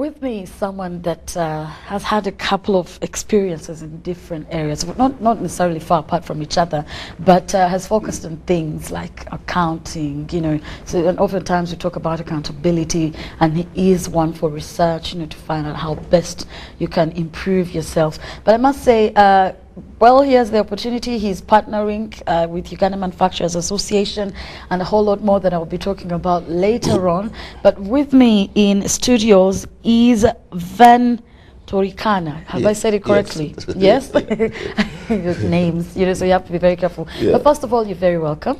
with me is someone that has had a couple of experiences in different areas, not necessarily far apart from each other, but has focused on things like accounting, So and oftentimes we talk about accountability, and he is one for research, to find out how best you can improve yourself. But I must say, well, he has the opportunity. He's partnering with Uganda Manufacturers Association and a whole lot more that I'll be talking about later on. But with me in studios is Van Torikana. Have I said it correctly? Yes? Names, so you have to be very careful. Yeah. But first of all, you're very welcome.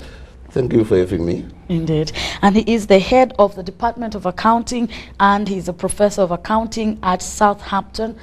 Thank you for having me. Indeed. And he is the head of the Department of Accounting, and he's a professor of accounting at Southampton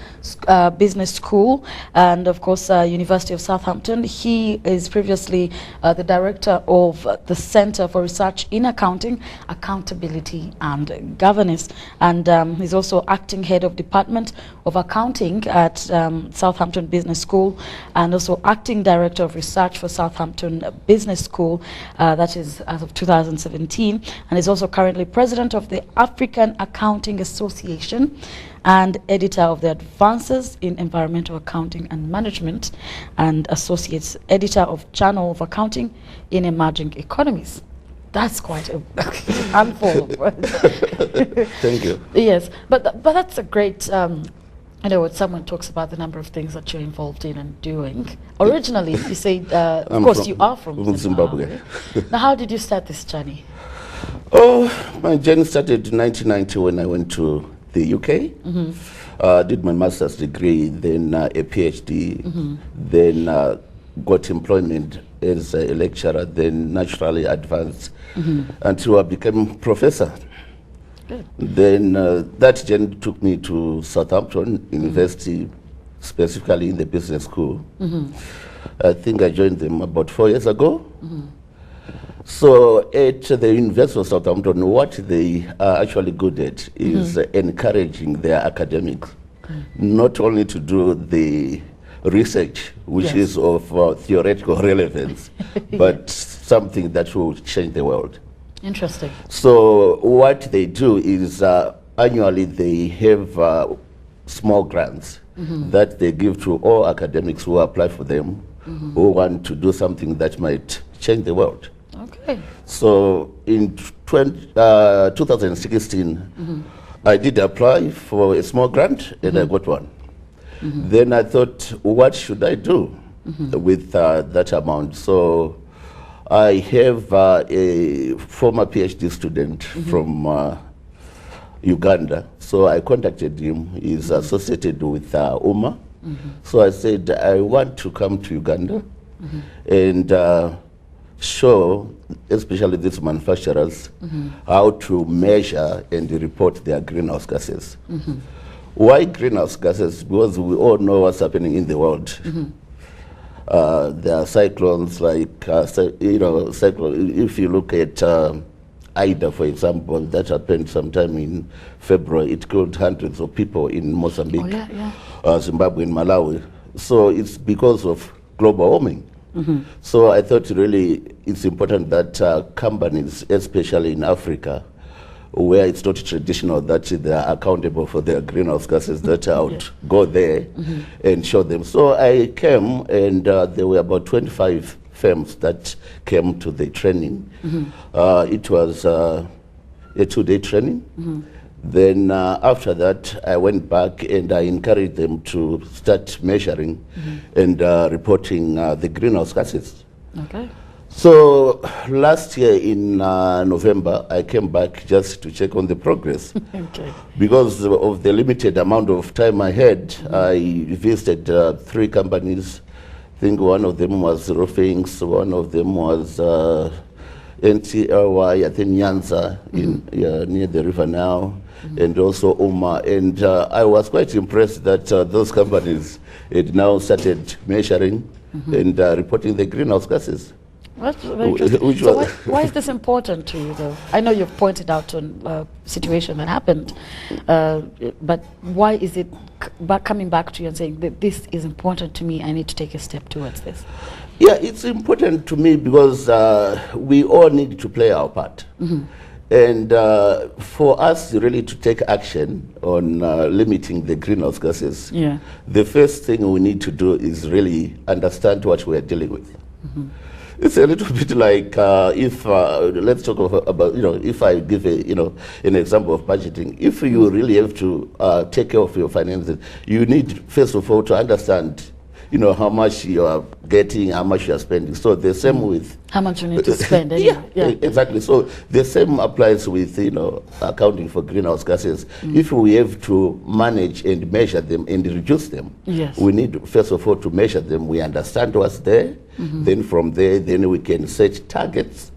Business School, and of course University of Southampton. He is previously the director of the Center for Research in Accounting, Accountability and Governance, and he's also acting head of Department of Accounting at Southampton Business School, and also acting director of research for Southampton Business School. That is as of 2017, and is also currently president of the African Accounting Association and editor of the Advances in Environmental Accounting and Management, and associate editor of Journal of Accounting in Emerging Economies. That's quite a handful of words. Thank you. Yes, but that's a great. When someone talks about the number of things that you're involved in and doing. Originally, you say, of course, you are from Zimbabwe. Now, how did you start this journey? Oh, my journey started in 1990 when I went to the UK. Did my master's degree, then a PhD, then got employment as a lecturer, then naturally advanced until I became professor. Good. Then that journey took me to Southampton University, specifically in the business school. I think I joined them about 4 years ago. So at the University of Southampton, what they are actually good at is encouraging their academics, not only to do the research, which is of theoretical relevance, but something that will change the world. Interesting. So what they do is annually they have small grants that they give to all academics who apply for them, who want to do something that might change the world. Okay. So in 2016, I did apply for a small grant, and I got one. Then I thought, what should I do with that amount? So I have a former PhD student from Uganda, so I contacted him. He's associated with UMA. So I said, I want to come to Uganda and show, especially these manufacturers, how to measure and report their greenhouse gases. Why greenhouse gases? Because we all know what's happening in the world. There are cyclones like, if you look at Ida, for example, that happened sometime in February. It killed hundreds of people in Mozambique, Zimbabwe, and Malawi. So it's because of global warming. So I thought really it's important that companies, especially in Africa, where it's not traditional that they are accountable for their greenhouse gases, that I would go there and show them. So I came, and there were about 25 firms that came to the training. It was a 2-day training. Then after that, I went back and I encouraged them to start measuring and reporting the greenhouse gases. Okay. So last year in November, I came back just to check on the progress. Okay. Because of the limited amount of time I had, I visited 3 companies. I think one of them was Roofing, one of them was NTLY, I think Nyanza, near the river now, and also UMA. And I was quite impressed that those companies had now started measuring and reporting the greenhouse gases. That's very interesting. So why is this important to you, though? I know you've pointed out on a situation that happened, but why is it coming back to you and saying that this is important to me, I need to take a step towards this? Yeah, it's important to me because we all need to play our part. And for us really to take action on limiting the greenhouse gases, Yeah. the first thing we need to do is really understand what we are dealing with. It's a little bit like if let's talk about if I give an example of budgeting. If you really have to take care of your finances, you need first of all to understand how much you are getting, how much you are spending. So the same with How much you need to spend. yeah, Yeah. exactly. So the same applies with accounting for greenhouse gases. If we have to manage and measure them and reduce them, Yes. we need first of all to measure them. We understand what's there. Then from there, then we can set targets.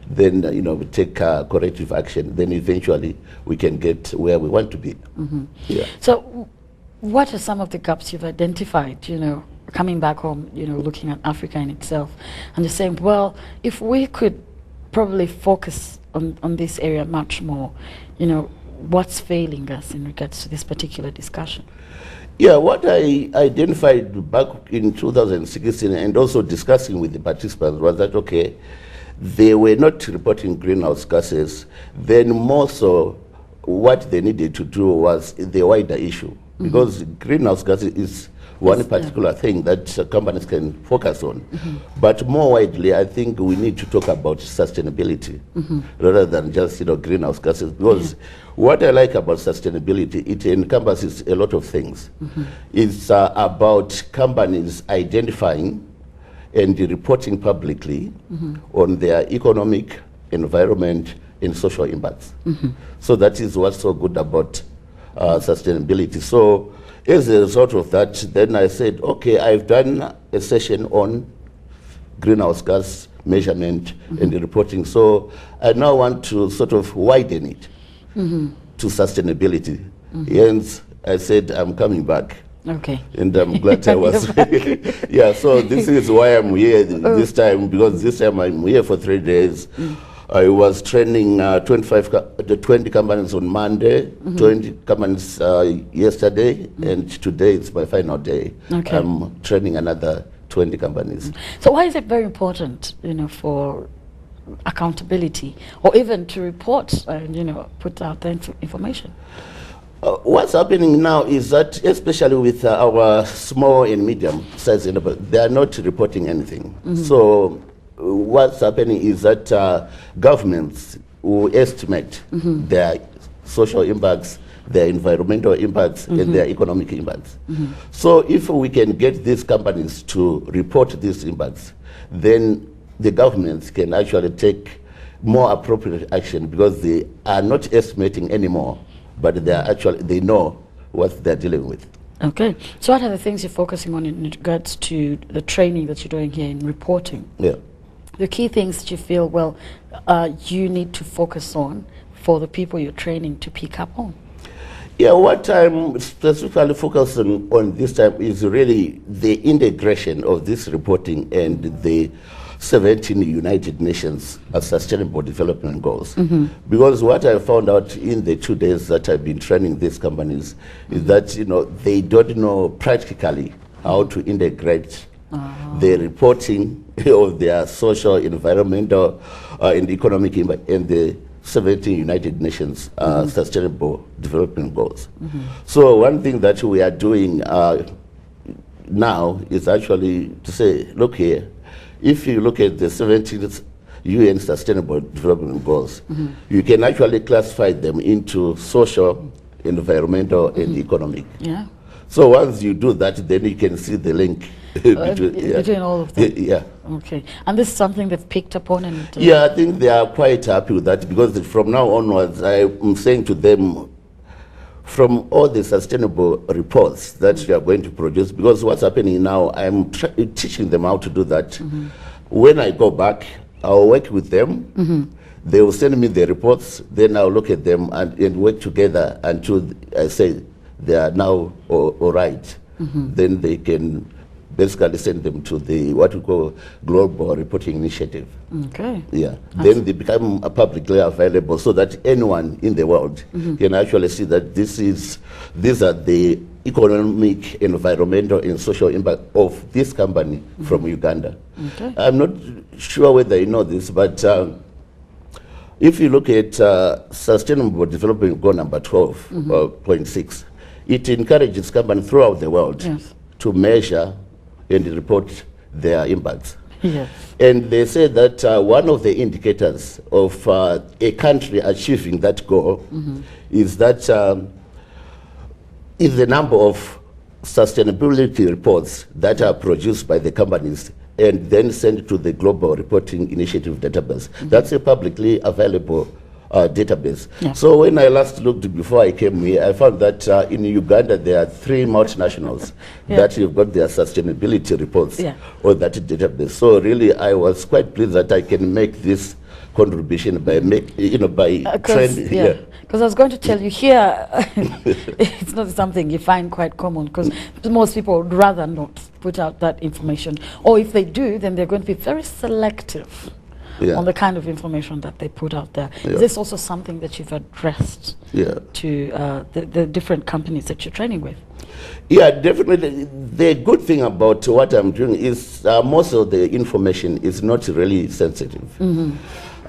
Then we take corrective action. Then eventually we can get where we want to be. Yeah. So, what are some of the gaps you've identified, coming back home, looking at Africa in itself, and just saying, well, if we could probably focus on this area much more, what's failing us in regards to this particular discussion? Yeah, what I identified back in 2016 and also discussing with the participants was that, okay, they were not reporting greenhouse gases. Then more so, what they needed to do was the wider issue. Because greenhouse gases is one particular thing that companies can focus on. But more widely, I think we need to talk about sustainability rather than just greenhouse gases. Because what I like about sustainability, it encompasses a lot of things. It's about companies identifying and reporting publicly on their economic, environment, and social impacts. So that is what's so good about sustainability. So as a result of that, then I said, okay, I've done a session on greenhouse gas measurement and reporting. So I now want to sort of widen it to sustainability. Hence, I said, I'm coming back. Okay. And I'm glad I was. Yeah, so this is why I'm here this time, because this time I'm here for 3 days. I was training 20 companies on Monday, 20 companies yesterday, and today it's my final day. Okay. I'm training another 20 companies. So why is it very important, for accountability, or even to report and, put out the information? What's happening now is that, especially with our small and medium sized enterprises, they are not reporting anything. So what's happening is that governments will estimate their social impacts, their environmental impacts, and their economic impacts. So if we can get these companies to report these impacts, then the governments can actually take more appropriate action, because they are not estimating anymore, but they know what they're dealing with. Okay. So what are the things you're focusing on in regards to the training that you're doing here in reporting? Yeah. The key things that you feel, you need to focus on for the people you're training to pick up on? Yeah, what I'm specifically focusing on this time is really the integration of this reporting and the 17 United Nations Sustainable Development Goals. Because what I found out in the 2 days that I've been training these companies is that they don't know practically how to integrate the reporting of their social, environmental, and economic impact in the 17 United Nations Sustainable Development Goals. So one thing that we are doing now is actually to say, look here, if you look at the 17 UN Sustainable Development Goals, you can actually classify them into social, environmental, and economic. Yeah. So once you do that, then you can see the link between all of them. Yeah. Okay. And this is something they've picked up on? And yeah, I think they are quite happy with that, because from now onwards, I'm saying to them, from all the sustainable reports that we are going to produce, because what's happening now, I'm teaching them how to do that. When I go back, I'll work with them. They will send me the reports, then I'll look at them and work together until I say they are now all right. Then they can basically send them to the what we call Global Reporting Initiative. Okay. Yeah. Then they become publicly available so that anyone in the world can actually see that these are the economic, environmental, and social impact of this company from Uganda. Okay. I'm not sure whether you know this, but If you look at Sustainable Development Goal number 12.6, it encourages companies throughout the world Yes. to measure and report their impacts. Yes. And they say that one of the indicators of a country achieving that goal is that is the number of sustainability reports that are produced by the companies and then sent to the Global Reporting Initiative database. That's a publicly available database. Yeah. So when I last looked before I came here, I found that in Uganda there are 3 multinationals that have got their sustainability reports on that database. So really, I was quite pleased that I can make this contribution by training here. Because I was going to tell you here, it's not something you find quite common, because most people would rather not put out that information, or if they do, then they're going to be very selective on the kind of information that they put out there. Is this also something that you've addressed to the different companies that you're training with? Yeah, definitely. The good thing about what I'm doing is most of the information is not really sensitive.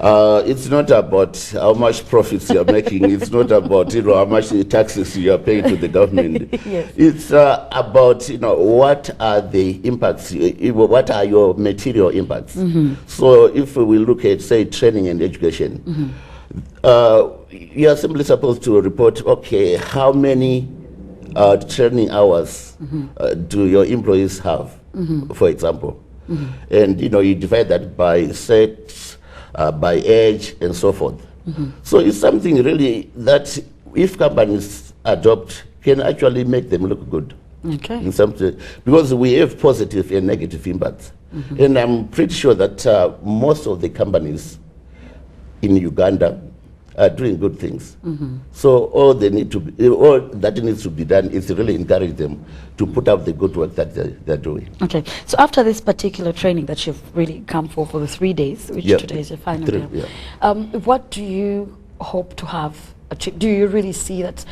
It's not about how much profits you're making. It's not about how much taxes you are paying to the government. It's about what are the impacts, what are your material impacts. So if we look at, say, training and education, you are simply supposed to report, okay, how many training hours do your employees have, for example, and you divide that by sex, by age, and so forth. So it's something really that if companies adopt can actually make them look good. In some because we have positive and negative impacts, and I'm pretty sure that most of the companies in Uganda are doing good things. So all that needs to be done is to really encourage them to put out the good work that they're doing. Okay, so after this particular training that you've really come for the 3 days, which today is your final day, what do you hope to have achieved? Do you really see that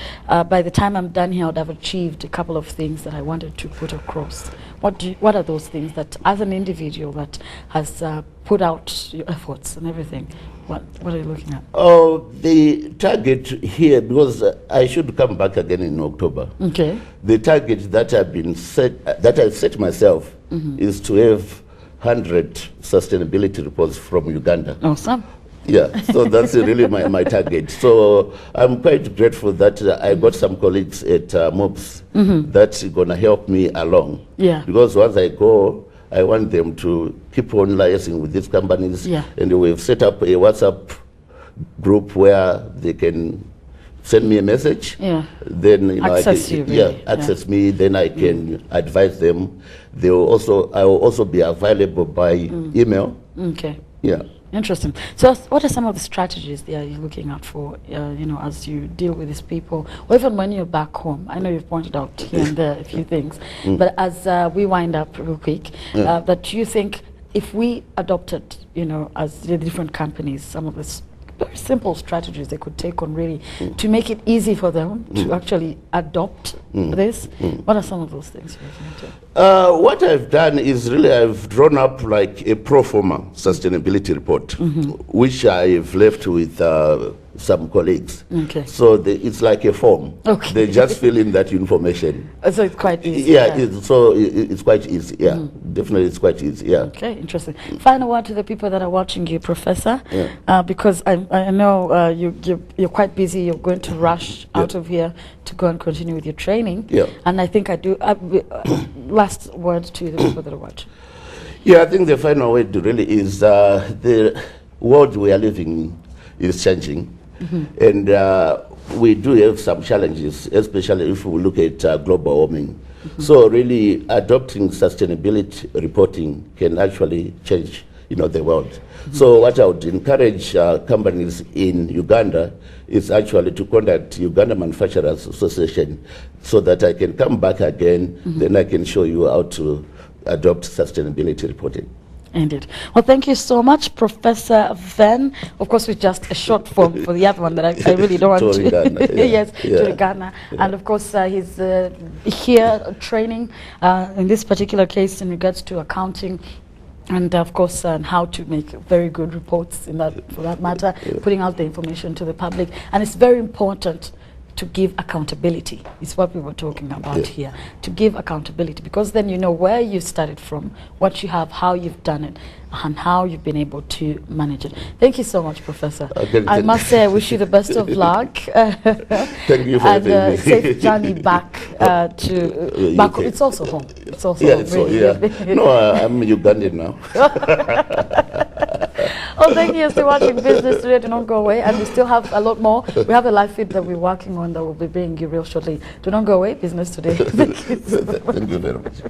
by the time I'm done here, I would have achieved a couple of things that I wanted to put across? What are those things that, as an individual that has put out your efforts and everything, what are you looking at? Oh, the target here, because I should come back again in October. Okay. The target that I set myself is to have 100 sustainability reports from Uganda. Awesome. Yeah, so that's really my target. So I'm quite grateful that I got some colleagues at MOPS that's going to help me along. Yeah. Because once I go, I want them to keep on liaising with these companies. Yeah. And we've set up a WhatsApp group where they can send me a message. Yeah. Then access you. Really. Access me. Then I can advise them. I will also be available by email. Okay. Yeah. Interesting. So what are some of the strategies that you're looking out for, as you deal with these people, or even when you're back home? I know you've pointed out here and there a few things, but as we wind up real quick, that you think if we adopted, as the different companies, some of the very simple strategies they could take on really to make it easy for them to actually adopt this, what are some of those things you're looking into? What I've done is really I've drawn up like a pro forma sustainability report, which I've left with some colleagues. Okay. So it's like a form. Okay. They just fill in that information. So it's quite easy. Yeah, it's quite easy. Yeah, definitely it's quite easy. Yeah. Okay, interesting. Final word to the people that are watching you, Professor, because I know you're quite busy. You're going to rush out of here to go and continue with your training. Yeah. And I think I do. Last word to the people that are watching. Yeah, I think the final word really is the world we are living in is changing. And we do have some challenges, especially if we look at global warming. So really adopting sustainability reporting can actually change the world. So what I would encourage companies in Uganda is actually to contact Uganda Manufacturers Association so that I can come back again, then I can show you how to adopt sustainability reporting. Indeed. Well, thank you so much, Professor Venn. Of course, with just a short form for the other one that I really don't want to. Yes, Turigana. And of course, he's here training in this particular case in regards to accounting and of course, how to make very good reports in that, for that matter, putting out the information to the public. And it's very important to give accountability. It's what we were talking about here, to give accountability, because then you know where you started from, what you have, how you've done it, and how you've been able to manage it. Thank you so much, Professor. I must say I wish you the best of luck. Thank you for having and me. safe journey back to back. It's also home. It's also home, really. No, I'm Ugandan now. Oh, thank you. You're still watching Business Today. Do not go away. And we still have a lot more. We have a live feed that we're working on that will be bringing you real shortly. Do not go away. Business Today. Thank you. Thank you very much.